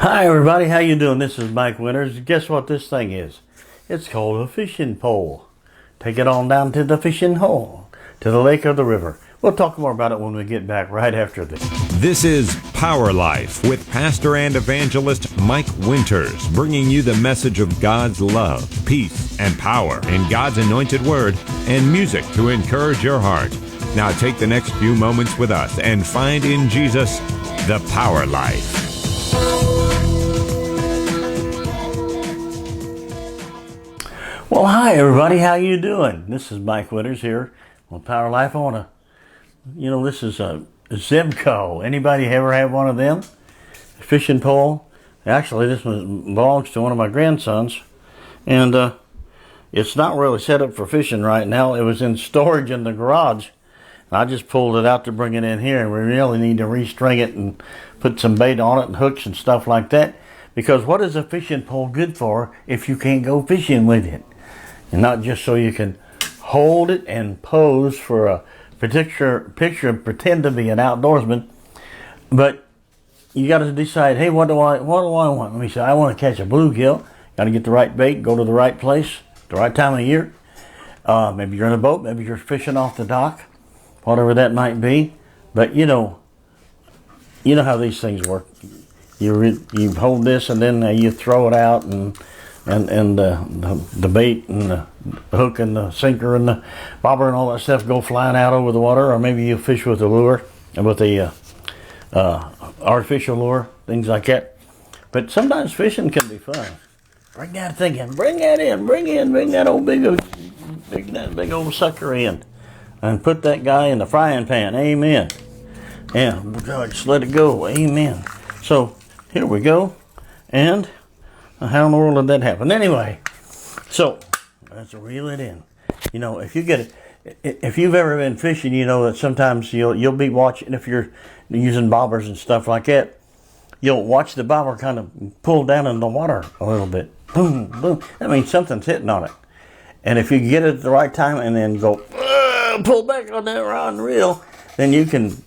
Hi everybody, how you doing? This is Mike Winters. Guess what this thing is? It's called a fishing pole. Take it on down to the fishing hole, to the lake or the river. We'll talk more about it when we get back right after this. This is Powerlife with pastor and evangelist Mike Winters, bringing you the message of God's love, peace, and power in God's anointed word and music to encourage your heart. Now take the next few moments with us and find in Jesus the Power Life. Well, hi everybody, how you doing? This is Mike Winters here on Power Life. This is a Zebco. Anybody ever have one of them? A fishing pole. Actually, this one belongs to one of my grandsons, and it's not really set up for fishing right now. It was in storage in the garage, and I just pulled it out to bring it in here, and we really need to restring it and put some bait on it and hooks and stuff like that. Because what is a fishing pole good for if you can't go fishing with it? And not just so you can hold it and pose for a particular picture and pretend to be an outdoorsman, but you got to decide, hey, what do I want? Let me say, I want to catch a bluegill. Got to get the right bait, go to the right place, the right time of year. Maybe you're in a boat, maybe you're fishing off the dock, whatever that might be. But you know how these things work. You hold this and then you throw it out, and the bait and the hook and the sinker and the bobber and all that stuff go flying out over the water. Or maybe you fish with a lure, with a artificial lure, things like that. But sometimes fishing can be fun. Bring that thing in, bring that old big old sucker in, and put that guy in the frying pan. Amen. Yeah, just let it go. Amen. So here we go. And how in the world did that happen? Anyway, so let's reel it in. If you've ever been fishing, you know that sometimes you'll be watching, if you're using bobbers and stuff like that, you'll watch the bobber kind of pull down in the water a little bit. Boom, boom. That means something's hitting on it. And if you get it at the right time and then go, pull back on that rod and reel, then you can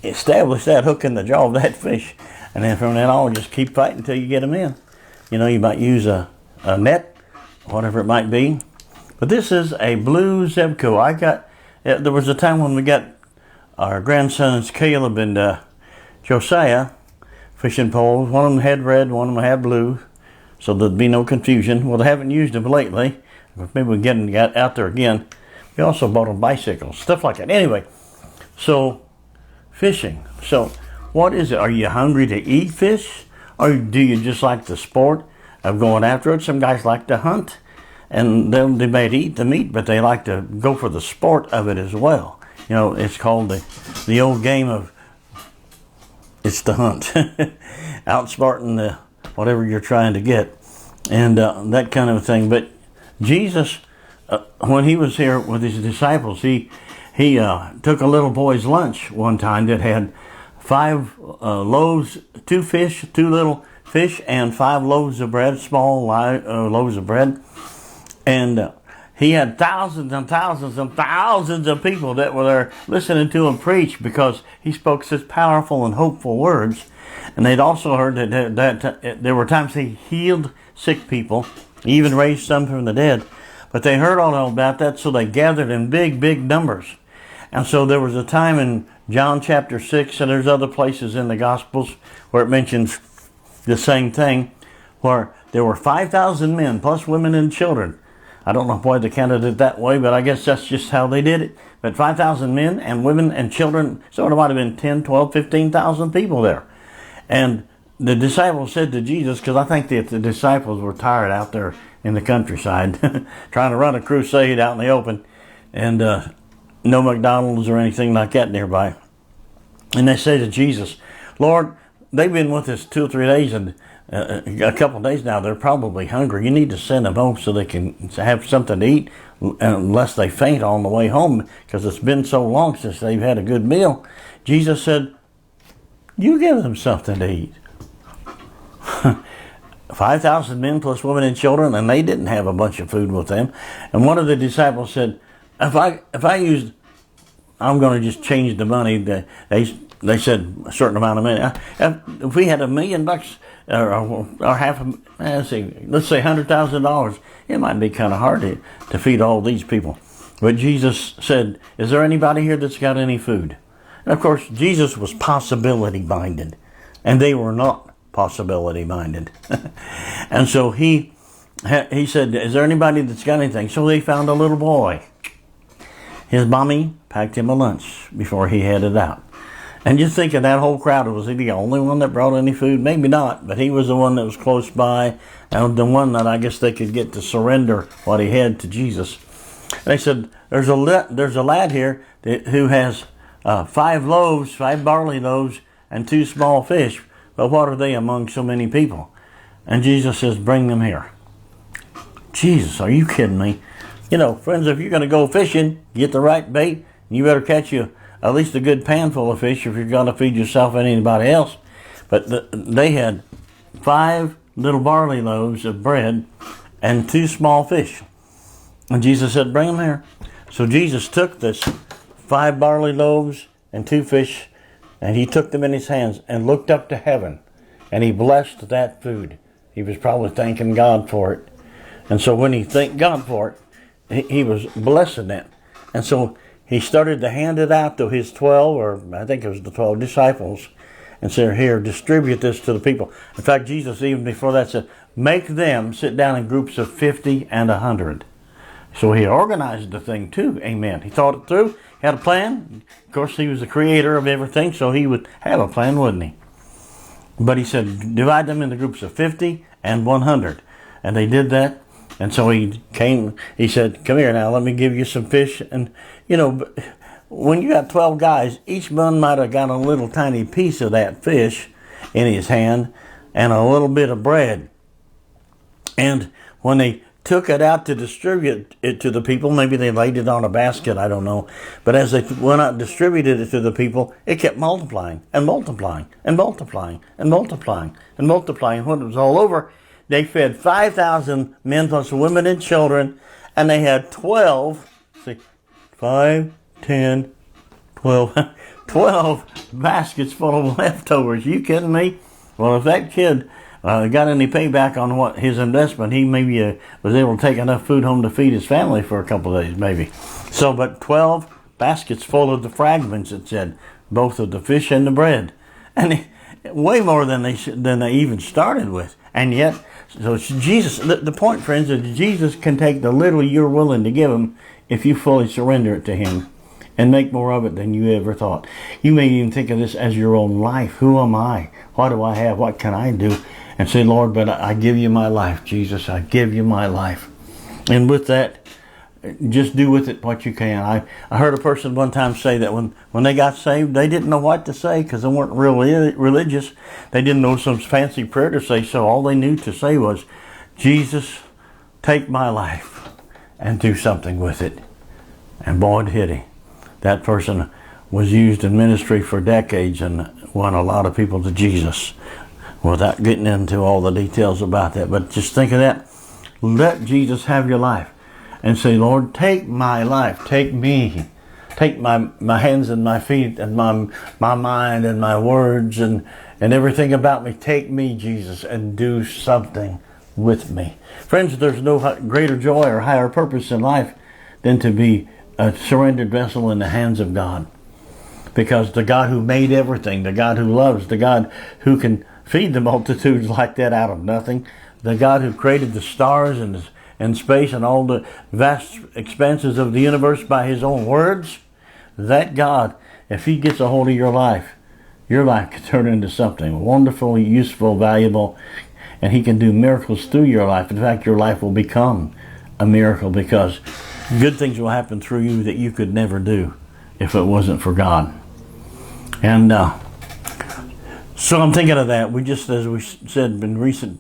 establish that hook in the jaw of that fish. And then from then on, just keep fighting until you get them in. You might use a net, whatever it might be. But this is a blue Zebco. There was a time when we got our grandsons, Caleb and Josiah, fishing poles. One of them had red, one of them had blue, so there'd be no confusion. Well, they haven't used them lately. Maybe we can get out there again. We also bought them bicycles, stuff like that. Anyway, so fishing. So what is it? Are you hungry to eat fish? Or do you just like the sport of going after it? Some guys like to hunt, and they may eat the meat, but they like to go for the sport of it as well. It's called the old game of, it's the hunt. Outsmarting the whatever you're trying to get, and that kind of thing. But Jesus, when he was here with his disciples, he took a little boy's lunch one time that had 5 loaves, 2 fish, 2 little fish, and 5 loaves of bread, small loaves of bread. And he had thousands and thousands and thousands of people that were there listening to him preach, because he spoke such powerful and hopeful words. And they'd also heard that there were times he healed sick people, he even raised some from the dead. But they heard all about that, so they gathered in big, big numbers. And so there was a time in John chapter 6, and there's other places in the Gospels where it mentions the same thing, where there were 5,000 men, plus women and children. I don't know why they counted it that way, but I guess that's just how they did it. But 5,000 men and women and children, so it might have been 10, 12, 15,000 people there. And the disciples said to Jesus, because I think that the disciples were tired out there in the countryside, trying to run a crusade out in the open, and no McDonald's or anything like that nearby. And they say to Jesus, Lord, they've been with us 2 or 3 days, and a couple of days now, they're probably hungry. You need to send them home so they can have something to eat, unless they faint on the way home, because it's been so long since they've had a good meal. Jesus said, you give them something to eat. 5,000 men plus women and children, and they didn't have a bunch of food with them. And one of the disciples said, if I used, I'm going to just change the money. they said a certain amount of money. If we had $1 million or half, let's say $100,000, it might be kind of hard to feed all these people. But Jesus said, "Is there anybody here that's got any food?" And of course, Jesus was possibility minded, and they were not possibility minded. And so he said, "Is there anybody that's got anything?" So they found a little boy. His mommy packed him a lunch before he headed out. And just think of that whole crowd. Was he the only one that brought any food? Maybe not, but he was the one that was close by, and the one that I guess they could get to surrender what he had to Jesus. They said, there's a lad here who has 5 loaves, 5 barley loaves, and 2 small fish, but what are they among so many people? And Jesus says, "Bring them here." Jesus, are you kidding me? You know, friends, if you're going to go fishing, get the right bait, you better catch you at least a good pan full of fish if you're going to feed yourself and anybody else. But they had 5 little barley loaves of bread and 2 small fish. And Jesus said, "Bring them here." So Jesus took this 5 barley loaves and 2 fish, and he took them in his hands and looked up to heaven, and he blessed that food. He was probably thanking God for it. And so when he thanked God for it, he was blessing it. And so he started to hand it out to his 12, or I think it was the 12 disciples, and said, "Here, distribute this to the people." In fact, Jesus, even before that, said, "Make them sit down in groups of 50 and 100. So he organized the thing too, amen. He thought it through, had a plan. Of course, he was the creator of everything, so he would have a plan, wouldn't he? But he said, divide them into groups of 50 and 100. And they did that. And so he said, "Come here now, let me give you some fish." And, you know, when you got 12 guys, each one might have got a little tiny piece of that fish in his hand and a little bit of bread. And when they took it out to distribute it to the people, maybe they laid it on a basket, I don't know. But as they went out and distributed it to the people, it kept multiplying and multiplying and multiplying and multiplying and multiplying. When it was all over, they fed 5,000 men plus women and children, and they had 12, 5, 10, 12, 12 baskets full of leftovers. You kidding me? Well, if that kid got any payback on what his investment, he maybe was able to take enough food home to feed his family for a couple of days, maybe. So, but 12 baskets full of the fragments, it said, both of the fish and the bread, and way more than they even started with. And yet, so Jesus, the point, friends, is Jesus can take the little you're willing to give him if you fully surrender it to him and make more of it than you ever thought. You may even think of this as your own life. Who am I? What do I have? What can I do? And say, "Lord, but I give you my life, Jesus. I give you my life." And with that, just do with it what you can. I heard a person one time say that when they got saved, they didn't know what to say because they weren't really religious. They didn't know some fancy prayer to say, so all they knew to say was, "Jesus, take my life and do something with it." And boy, did he. That person was used in ministry for decades and won a lot of people to Jesus, without getting into all the details about that. But just think of that. Let Jesus have your life. And say, "Lord, take my life, take me, take my hands and my feet and my mind and my words and everything about me. Take me, Jesus, and do something with me." Friends, there's no greater joy or higher purpose in life than to be a surrendered vessel in the hands of God. Because the God who made everything, the God who loves, the God who can feed the multitudes like that out of nothing, the God who created the stars and space and all the vast expanses of the universe by his own words, that God, if he gets a hold of your life can turn into something wonderful, useful, valuable, and he can do miracles through your life. In fact, your life will become a miracle because good things will happen through you that you could never do if it wasn't for God. And so I'm thinking of that. We just, as we said in recent,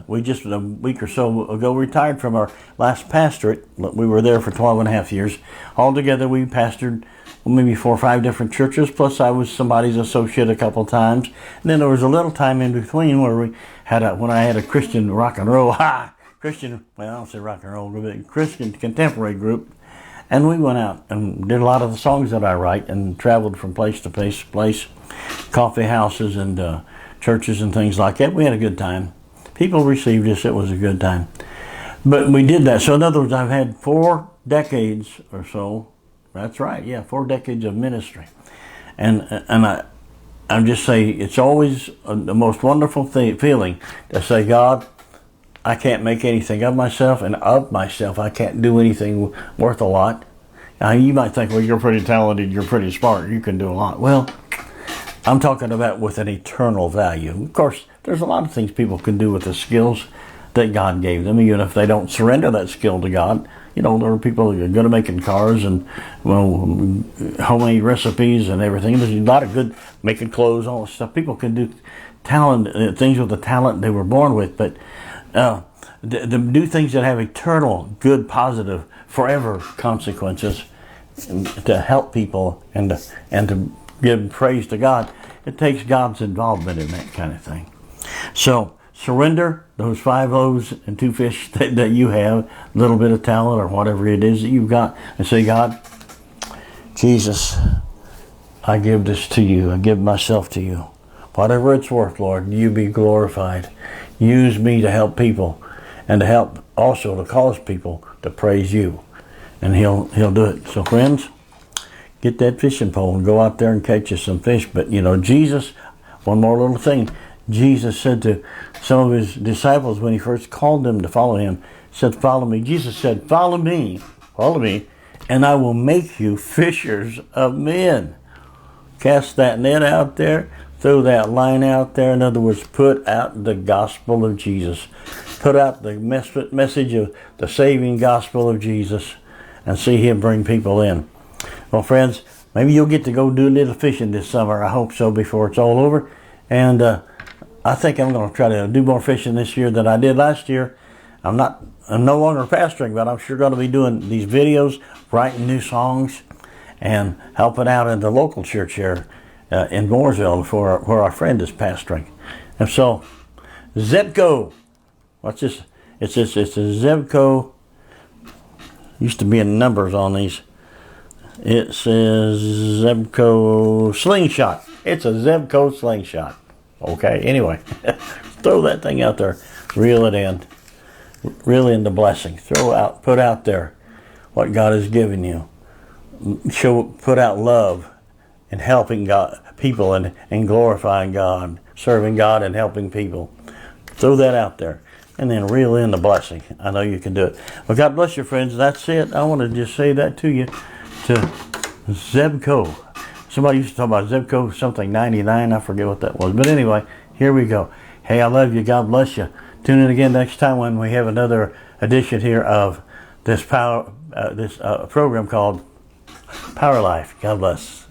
we just a week or so ago retired from our last pastorate. We were there for 12 and a half years. Altogether, we pastored maybe 4 or 5 different churches, plus I was somebody's associate a couple of times. And then there was a little time in between where when I had a Christian rock and roll, well, I don't say rock and roll group, but Christian contemporary group. And we went out and did a lot of the songs that I write and traveled from place to place, coffee houses and churches and things like that. We had a good time. People received us. It was a good time. But we did that. So in other words, I've had 4 decades or so. That's right. Yeah, 4 decades of ministry. And I'm just saying, it's always the most wonderful feeling to say, God, I can't make anything of myself, and of myself I can't do anything worth a lot. Now, you might think, well, you're pretty talented, you're pretty smart, you can do a lot. Well, I'm talking about with an eternal value. Of course, there's a lot of things people can do with the skills that God gave them, even if they don't surrender that skill to God. You know, there are people who are good at making cars and, well, homemade recipes and everything. There's a lot of good making clothes, all this stuff. People can do things with the talent they were born with, but do things that have eternal, good, positive, forever consequences to help people and to give praise to God. It takes God's involvement in that kind of thing. So surrender those 5 loaves and 2 fish that you have, a little bit of talent or whatever it is that you've got, and say, God, Jesus, I give this to you. I give myself to you. Whatever it's worth, Lord, you be glorified. Use me to help people and to help also to cause people to praise you. And he'll do it. So friends, get that fishing pole and go out there and catch you some fish. But you know, Jesus, one more little thing. Jesus said to some of his disciples when he first called them to follow him, said, follow me. Jesus said, follow me, and I will make you fishers of men. Cast that net out there, throw that line out there. In other words, put out the gospel of Jesus. Put out the message of the saving gospel of Jesus and see him bring people in. Well, friends, maybe you'll get to go do a little fishing this summer. I hope so before it's all over. And I think I'm going to try to do more fishing this year than I did last year. I'm no longer pastoring, but I'm sure going to be doing these videos, writing new songs, and helping out in the local church here in Mooresville where our friend is pastoring. And so, Zebco. What's this? It's a Zebco. Used to be in numbers on these. It says Zebco Slingshot. It's a Zebco Slingshot. Okay, anyway, throw that thing out there, reel it in, reel in the blessing, put out there what God has given you. Put out love and helping God, people and glorifying God, serving God and helping people. Throw that out there and then reel in the blessing. I know you can do it. Well, God bless you, friends. That's it. I want to just say that to you, to Zebco. Somebody used to talk about Zebco something 99. I forget what that was. But anyway, here we go. Hey, I love you. God bless you. Tune in again next time when we have another edition here of this program called Powerlife. God bless.